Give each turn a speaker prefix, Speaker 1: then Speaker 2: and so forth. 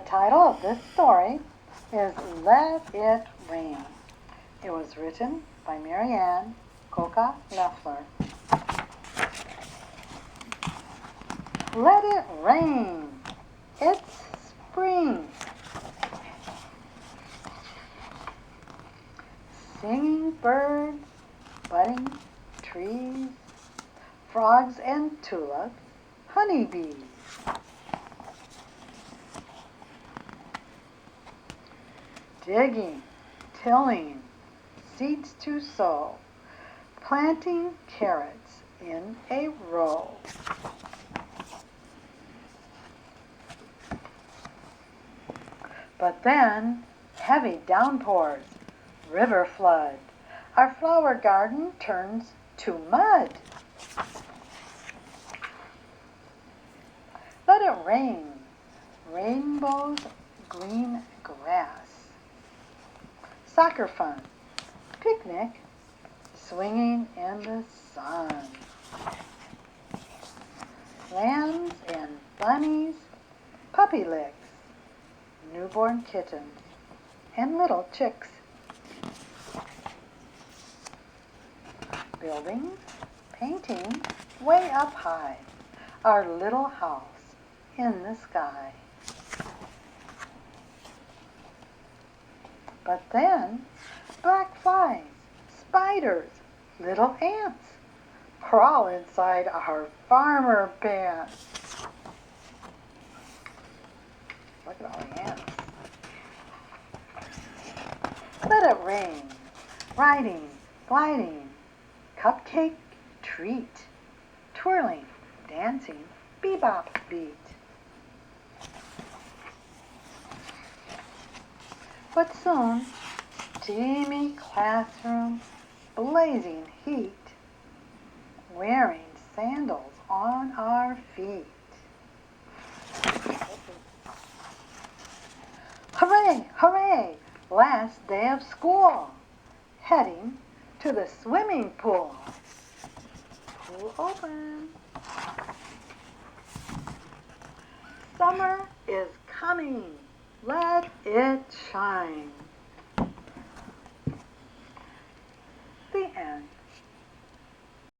Speaker 1: title of this story is Let It Rain. It was written by Marianne Coca Leffler. Let it rain. It's spring. Singing birds, budding trees, frogs and tulips, honeybees. Digging, tilling, seeds to sow, planting carrots in a row. But then, heavy downpours, river flood, our flower garden turns to mud. Let it rain, rainbows, green grass. Soccer fun, picnic, swinging in the sun. Lambs and bunnies, puppy licks, newborn kittens, and little chicks. Buildings, painting, way up high, our little house in the sky. But then, black flies, spiders, little ants crawl inside our farmer pants. Look at all the ants. Let it rain, riding, gliding, cupcake treat, twirling, dancing, bebop beat. But soon, steamy classroom, blazing heat, wearing sandals on our feet. Hooray, hooray, last day of school, heading to the swimming pool. Pool open. Summer is coming. Let it shine.